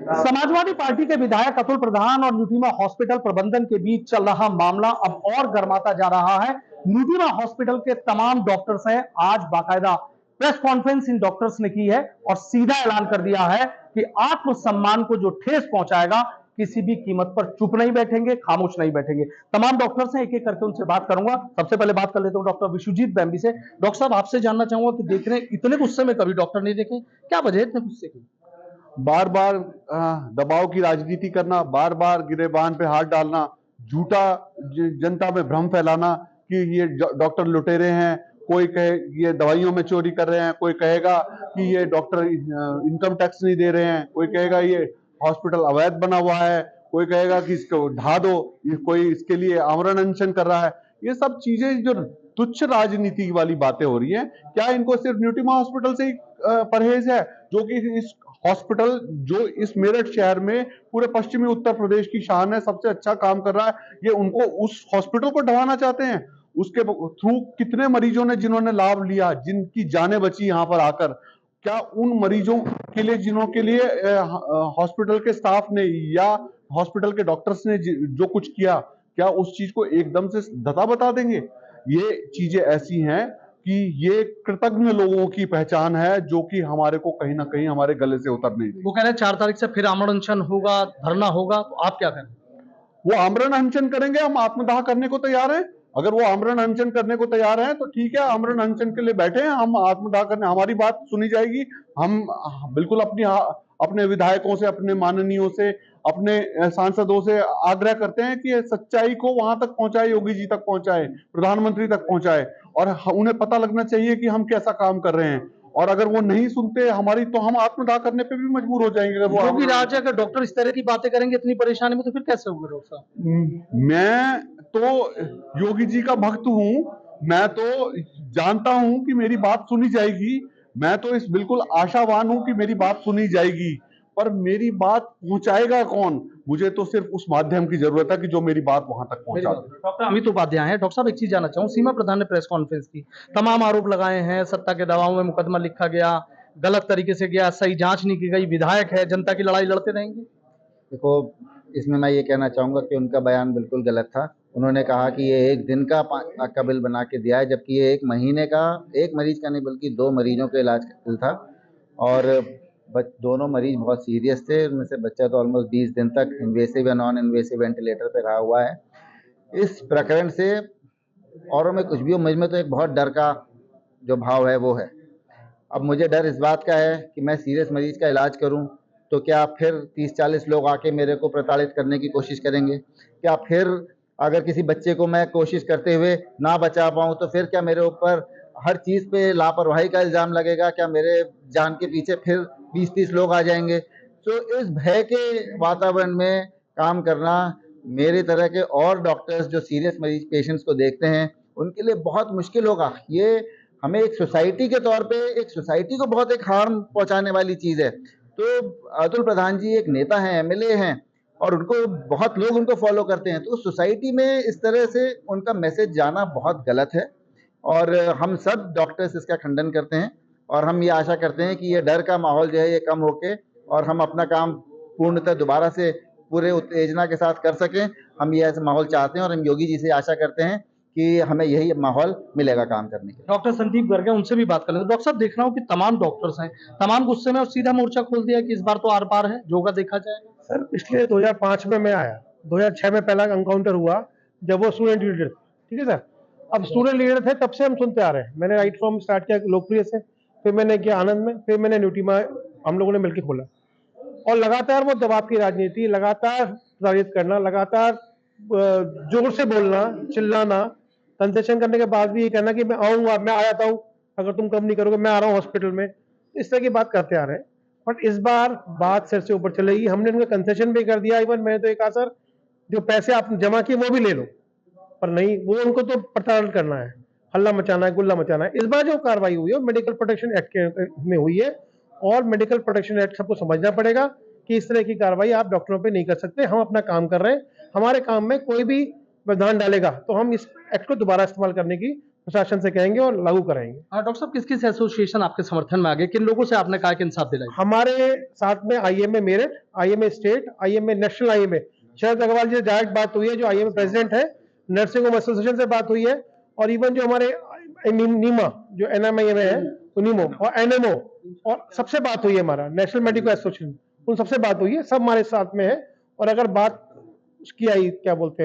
Samajwadi party के विधायक अतुल प्रधान और न्यूट्रीमा हॉस्पिटल प्रबंधन के बीच चल रहा मामला अब और गर्माता जा रहा है। न्यूट्रीमा हॉस्पिटल के तमाम डॉक्टर्स हैं, आज बाकायदा प्रेस कॉन्फ्रेंस इन डॉक्टर्स ने की है और सीधा ऐलान कर दिया है कि आत्मसम्मान को जो ठेस पहुंचाएगा किसी भी कीमत पर चुप नहीं बैठेंगे, खामोश नहीं बैठेंगे। तमाम डॉक्टर्स हैं, एक एक करके उनसे बात करूंगा। सबसे पहले बात कर लेता हूं डॉक्टर विश्वजीत बैम्बी से। डॉक्टर साहब, आपसे जानना चाहूंगा कि देख रहे हैं इतने गुस्से में कभी डॉक्टर नहीं देखे, क्या वजह है इतने गुस्से की? बार बार दबाव की राजनीति करना, बार बार गिरेबान पे हाथ डालना, झूठा जनता में भ्रम फैलाना कि ये डॉक्टर लुटेरे हैं। कोई कहे ये दवाइयों में चोरी कर रहे हैं, कोई कहेगा कि ये डॉक्टर इनकम टैक्स नहीं दे रहे हैं, कोई कहेगा ये हॉस्पिटल अवैध बना हुआ है, कोई कहेगा कि इसको ढा दो, कोई इसके लिए आमरण अनशन कर रहा है। ये सब चीजें जो तुच्छ राजनीति वाली बातें हो रही हैं, क्या इनको सिर्फ न्यूट्रीमा हॉस्पिटल से ही परहेज है? जो कि इस हॉस्पिटल जो इस मेरठ शहर में पूरे पश्चिमी उत्तर प्रदेश की शान है, सबसे अच्छा काम कर रहा है, ये उनको उस हॉस्पिटल को ढवाना चाहते हैं। उसके थ्रू कितने मरीजों ने जिन्होंने लाभ लिया, जिनकी जानें बची यहाँ पर आकर, क्या उन मरीजों के लिए जिन्हों के लिए हॉस्पिटल के स्टाफ ने या हॉस्पिटल के डॉक्टर्स ने जो कुछ किया, क्या उस चीज को एकदम से धता बता देंगे? ये चीजें ऐसी हैं कि ये कृतज्ञ लोगों की पहचान है, जो कि हमारे को कहीं ना कहीं हमारे गले से उतर नहीं। वो कह रहे हैं 4 तारीख से फिर आमरण अनशन होगा, धरना होगा, तो आप क्या करें? वो आमरण अनशन करेंगे, हम आत्मदाह करने को तैयार हैं। अगर वो आमरण अनशन करने को तैयार हैं तो ठीक है, आमरण अनशन के लिए बैठे हैं, हम आत्मदाह करने, हमारी बात सुनी जाएगी। हम बिल्कुल अपने विधायकों से, अपने माननीयों से, अपने सांसदों से आग्रह करते हैं कि सच्चाई को वहां तक पहुंचाए, योगी जी तक पहुंचाए, प्रधानमंत्री तक पहुंचाए, और उन्हें पता लगना चाहिए कि हम कैसा काम कर रहे हैं। और अगर वो नहीं सुनते हमारी, तो हम आत्मदाह करने पे भी मजबूर हो जाएंगे। अगर योगी राज अगर डॉक्टर इस तरह की बातें करेंगे इतनी परेशानी में, तो फिर कैसे होगा डॉक्टर साहब? मैं तो योगी जी का भक्त हूं, मैं तो जानता हूं कि मेरी बात सुनी जाएगी। मैं तो इस बिल्कुल आशावान हूं कि मेरी बात सुनी जाएगी, पर मेरी बात पहुंचाएगा कौन? मुझे तो सिर्फ उस माध्यम की जरूरत है कि जो मेरी बात वहां तक पहुंचा दे। डॉक्टर अमित उपाध्याय हैं। डॉक्टर साहब, एक चीज जानना चाहूँ, सीमा प्रधान ने प्रेस कॉन्फ्रेंस की, तमाम आरोप लगाए हैं, सत्ता के दबाव में मुकदमा लिखा गया, गलत तरीके से गया, सही जांच नहीं की गई, विधायक है, जनता की लड़ाई लड़ते रहेंगे। देखो, इसमें मैं ये कहना चाहूँगा कि उनका बयान बिल्कुल गलत था। उन्होंने कहा कि ये एक दिन का बिल बना के दिया है, जबकि ये एक महीने का, एक मरीज का नहीं बल्कि 2 मरीजों के इलाज का बिल था। और दोनों मरीज बहुत सीरियस थे। उनमें से बच्चा तो ऑलमोस्ट 20 दिन तक इन्वेसिव या नॉन इन्वेसिव वेंटिलेटर पे रहा हुआ है। इस प्रकरण से औरों में कुछ भी हो, मुझ में तो एक बहुत डर का जो भाव है वो है। अब मुझे डर इस बात का है कि मैं सीरियस मरीज का इलाज करूं तो क्या फिर 30-40 लोग आके मेरे को प्रताड़ित करने की कोशिश करेंगे? क्या फिर अगर किसी बच्चे को मैं कोशिश करते हुए ना बचा पाऊं तो फिर क्या मेरे ऊपर हर चीज़ पे लापरवाही का इल्ज़ाम लगेगा? क्या मेरे जान के पीछे फिर 20-30 लोग आ जाएंगे? तो इस भय के वातावरण में काम करना मेरे तरह के और डॉक्टर्स जो सीरियस मरीज पेशेंट्स को देखते हैं उनके लिए बहुत मुश्किल होगा। ये हमें एक सोसाइटी के तौर पे, एक सोसाइटी को बहुत एक हार्म पहुंचाने वाली चीज़ है। तो अतुल प्रधान जी एक नेता हैं, एमएलए हैं, और उनको बहुत लोग उनको फॉलो करते हैं, तो सोसाइटी में इस तरह से उनका मैसेज जाना बहुत गलत है। और हम सब डॉक्टर्स इसका खंडन करते हैं और हम ये आशा करते हैं कि ये डर का माहौल जो है ये कम होके और हम अपना काम पूर्णतः दोबारा से पूरे उत्तेजना के साथ कर सकें। हम ये ऐसा माहौल चाहते हैं और हम योगी जी से आशा करते हैं कि हमें यही माहौल मिलेगा काम करने के। डॉक्टर संदीप गर्ग, उनसे भी बात कर लेते हैं। डॉक्टर साहब, देख रहा हूँ कि तमाम डॉक्टर्स हैं, तमाम गुस्से में और सीधा मोर्चा खोल दिया कि इस बार तो आर पार है, जो होगा देखा जाएगा। सर, पिछले 2005 में मैं आया, 2006 में पहला एनकाउंटर हुआ जब वो स्टूडेंट लीडर थे, ठीक है सर। अब स्टूडेंट लीडर थे तब से हम सुनते आ रहे हैं। मैंने राइट फ्रॉम स्टार्ट किया लोकप्रिय से, फिर मैंने किया आनंद में, फिर मैंने न्यूट्रीमा हम लोगों ने मिलकर खोला, और लगातार वो दबाव की राजनीति, लगातार प्रताड़ित करना, लगातार जोर से बोलना, चिल्लाना, कंसेशन करने के बाद भी ये कहना कि मैं आऊंगा, मैं आ जाता हूँ, अगर तुम कम नहीं करोगे मैं आ रहा हूँ हॉस्पिटल में, इस तरह की बात करते आ रहे हैं। बट इस बार बात सिर से ऊपर चलेगी। हमने उनका कंसेशन भी कर दिया। इवन मैंने तो एक कहा, सर जो पैसे आपने जमा किए वो भी ले लो, पर नहीं, वो उनको तो प्रताड़ित करना है, हल्ला मचाना है, गुल्ला मचाना है। इस बार जो कार्रवाई हुई है मेडिकल प्रोटेक्शन एक्ट में हुई है, और मेडिकल प्रोटेक्शन एक्ट सबको समझना पड़ेगा कि इस तरह की कार्रवाई आप डॉक्टरों पे नहीं कर सकते। हम अपना काम कर रहे हैं, हमारे काम में कोई भी व्यवधान डालेगा तो हम इस एक्ट को दोबारा इस्तेमाल करने की प्रशासन से कहेंगे और लागू कराएंगे। डॉक्टर साहब, किस किस एसोसिएशन आपके समर्थन में आ गए, किन लोगों से आपने कहा कि इंसाफ दिलाइए? हमारे साथ में IMA Meerut, IMA state, IMA national, IMA शरद अग्रवाल जी से डायरेक्ट बात हुई है, जो IMA प्रेसिडेंट है, नर्सिंग होम एसोसिएशन से बात हुई है, और इवन जो हमारे नीमा जो NMIMA है, उनीमो और NMO, और सबसे बात हुई है, हमारा नेशनल मेडिकल एसोसिएशन, उन सबसे बात हुई है, सब हमारे साथ में है। और अगर बात की आई क्या बोलते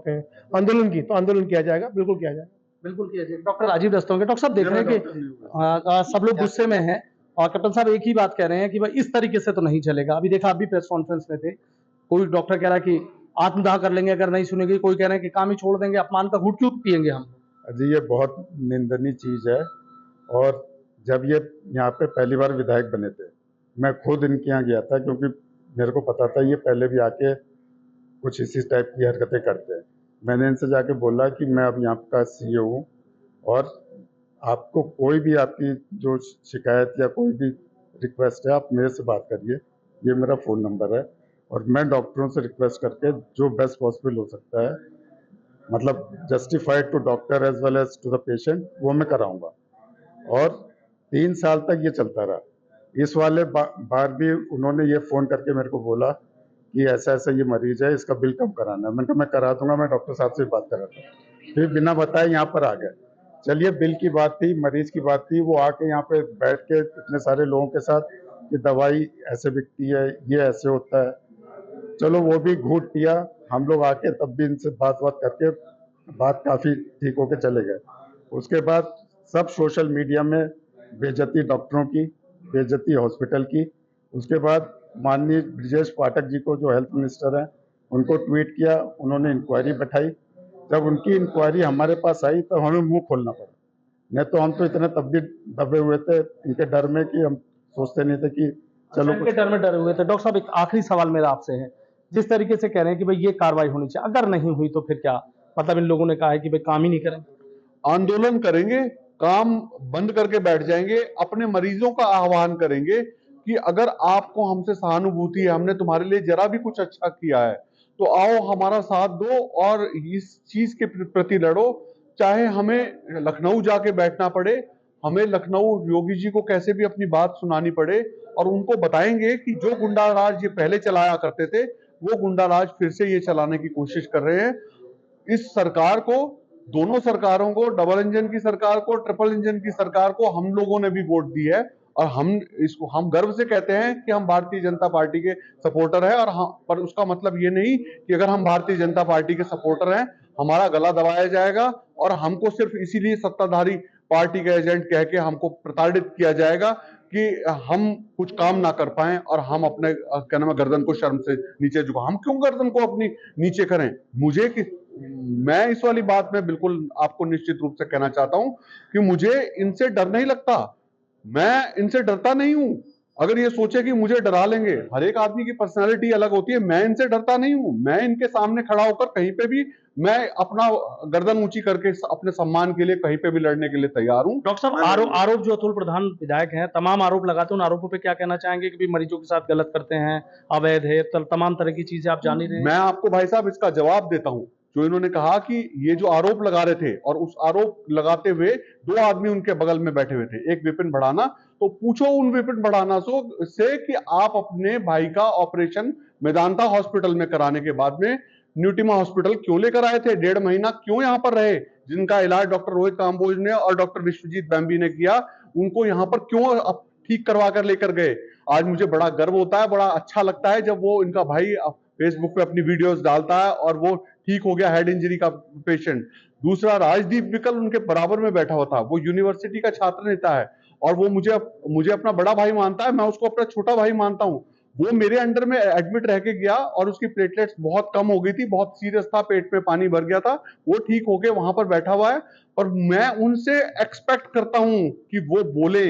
हैं आंदोलन की, तो आंदोलन किया जाएगा, बिल्कुल किया जाएगा। बिल्कुल किया जाएगा। डॉक्टर राजीव रस्तोगी, डॉक्टर साहब देख रहे हैं कि सब लोग गुस्से में हैं और कैप्टन साहब एक ही बात कह रहे हैं कि भाई इस तरीके से तो नहीं चलेगा। अभी देखा, अभी प्रेस कॉन्फ्रेंस में थे, कोई डॉक्टर कह रहा है कि आत्मदाह कर लेंगे अगर नहीं सुनेगी, कोई कह रहे हैं कि काम ही छोड़ देंगे, अपमान का घूट क्यों पिएंगे हम। जी, ये बहुत निंदनीय चीज है। और जब ये यहाँ पे पहली बार विधायक बने थे, मैं खुद इनके यहाँ गया था, क्योंकि मेरे को पता था ये पहले भी आके कुछ इसी टाइप की हरकतें करते हैं। मैंने इनसे जाके बोला कि मैं अब यहाँ का CEO हूँ, और आपको कोई भी आपकी जो शिकायत या कोई भी रिक्वेस्ट है, आप मेरे से बात करिए, ये मेरा फ़ोन नंबर है, और मैं डॉक्टरों से रिक्वेस्ट करके जो बेस्ट पॉसिबल हो सकता है, मतलब justified to doctor as well as to the patient, वो मैं कराऊंगा। और 3 साल तक ये चलता रहा। इस वाले बार भी उन्होंने ये फ़ोन करके मेरे को बोला कि ऐसा ऐसा ये मरीज है, इसका बिल कम कराना है। मैंने कहा मैं करा दूंगा, मैं डॉक्टर साहब से बात करा था। फिर बिना बताए यहाँ पर आ गए। चलिए, बिल की बात थी, मरीज की बात थी, वो आके यहाँ पे बैठ के इतने सारे लोगों के साथ कि दवाई ऐसे बिकती है, ये ऐसे होता है, चलो वो भी घूट पिया हम लोग आके, तब भी इनसे बात करके बात काफ़ी ठीक होके चले गए। उसके बाद सब सोशल मीडिया में बेइज्जती डॉक्टरों की, बेइज्जती हॉस्पिटल की। उसके बाद माननीय ब्रिजेश पाठक जी को, जो हेल्थ मिनिस्टर हैं, उनको ट्वीट किया, उन्होंने इंक्वायरी बैठाई। जब उनकी इंक्वायरी हमारे पास आई तो हमें मुंह खोलना पड़ा, नहीं तो हम तो इतने तब भी दबे हुए थे इनके डर में कि हम सोचते नहीं थे कि चलो इनके डर में डरे हुए थे। डॉक्टर साहब, एक आखिरी सवाल मेरा आपसे है, जिस तरीके से कह रहे हैं कि भाई ये कार्रवाई होनी चाहिए, अगर नहीं हुई तो फिर क्या, मतलब इन लोगों ने कहा है कि भाई काम ही नहीं करेंगे, आंदोलन करेंगे, काम बंद करके बैठ जाएंगे, अपने मरीजों का आह्वान करेंगे कि अगर आपको हमसे सहानुभूति है, हमने तुम्हारे लिए जरा भी कुछ अच्छा किया है, तो आओ हमारा साथ दो और इस चीज के प्रति लड़ो। चाहे हमें लखनऊ जाके बैठना पड़े, हमें लखनऊ योगी जी को कैसे भी अपनी बात सुनानी पड़े, और उनको बताएंगे कि जो गुंडा राज ये पहले चलाया करते थे, वो गुंडा राज फिर से ये चलाने की कोशिश कर रहे हैं। इस सरकार को, दोनों सरकारों को, डबल इंजन की सरकार को, ट्रिपल इंजन की सरकार को हम लोगों ने भी वोट दी है, और हम गर्व से कहते हैं कि हम भारतीय जनता पार्टी के सपोर्टर हैं। और पर उसका मतलब ये नहीं कि अगर हम भारतीय जनता पार्टी के सपोर्टर हैं, हमारा गला दबाया जाएगा और हमको सिर्फ इसीलिए सत्ताधारी पार्टी का एजेंट कह के हमको प्रताड़ित किया जाएगा कि हम कुछ काम ना कर पाए और हम अपने क्या नाम है गर्दन को शर्म से नीचे झुका। हम क्यों गर्दन को अपनी नीचे करें? मैं इस वाली बात में बिल्कुल आपको निश्चित रूप से कहना चाहता हूं कि मुझे इनसे डर नहीं लगता, मैं इनसे डरता नहीं हूं। अगर ये सोचे कि मुझे डरा लेंगे, हर एक आदमी की पर्सनालिटी अलग होती है, मैं इनसे डरता नहीं हूं। मैं इनके सामने खड़ा होकर कहीं पे भी मैं अपना गर्दन ऊंची करके अपने सम्मान के लिए कहीं पे भी लड़ने के लिए तैयार हूं। डॉक्टर साहब, आरोप जो अतुल प्रधान विधायक हैं, तमाम आरोप लगाते हैं, उन आरोपों पे क्या कहना चाहेंगे कि भी मरीजों के साथ गलत करते हैं, अवैध है, तमाम तरह की चीजें आप जान ही रहे हैं। मैं आपको भाई साहब इसका जवाब देता हूं। जो इन्होंने कहा कि ये जो आरोप लगा रहे थे, और उस आरोप लगाते हुए 2 आदमी उनके बगल में बैठे हुए थे, एक विपिन भड़ाना, तो पूछो उन विपिन भड़ाना से कि आप अपने भाई का ऑपरेशन मेदांता हॉस्पिटल में कराने के बाद में न्यूटिमा हॉस्पिटल क्यों लेकर आए थे? 1.5 महीना क्यों यहां पर रहे? जिनका इलाज डॉक्टर रोहित काम्बोज ने और डॉक्टर विश्वजीत बैम्बी ने किया, उनको यहां पर क्यों ठीक करवा कर लेकर गए? आज मुझे बड़ा गर्व होता है, बड़ा अच्छा लगता है जब वो इनका भाई फेसबुक पे अपनी वीडियोस डालता है और वो ठीक हो गया हेड इंजरी का पेशेंट। दूसरा, राजदीप विकल उनके बराबर में बैठा हुआ था, वो यूनिवर्सिटी का छात्र नेता है और वो मुझे अपना बड़ा भाई मानता है, मैं उसको अपना छोटा भाई मानता हूं। वो मेरे अंडर में एडमिट रह के गया और उसकी प्लेटलेट्स बहुत कम हो गई थी, बहुत सीरियस था, पेट में पानी भर गया था, वो ठीक हो गए, वहां पर बैठा हुआ है। और मैं उनसे एक्सपेक्ट करता हूं कि वो बोले,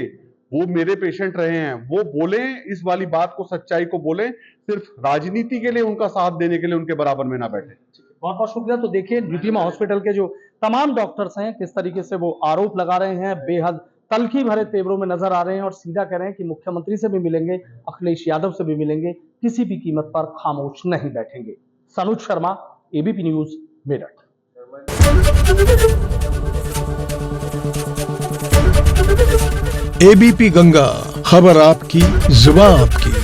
वो मेरे पेशेंट रहे हैं, वो बोले, इस वाली बात को, सच्चाई को बोले, सिर्फ राजनीति के लिए उनका साथ देने के लिए उनके बराबर में ना बैठे। बहुत बहुत शुक्रिया। तो देखिए, न्यूटिमा हॉस्पिटल के जो तमाम डॉक्टर्स हैं, किस तरीके से वो आरोप लगा रहे हैं, बेहद तल्खी भरे तेवरों में नजर आ रहे हैं और सीधा कह रहे हैं कि मुख्यमंत्री से भी मिलेंगे, अखिलेश यादव से भी मिलेंगे, किसी भी कीमत पर खामोश नहीं बैठेंगे। Sanuj Sharma, ABP news, Meerut. ABP Ganga, खबर आपकी, जुबान आपकी।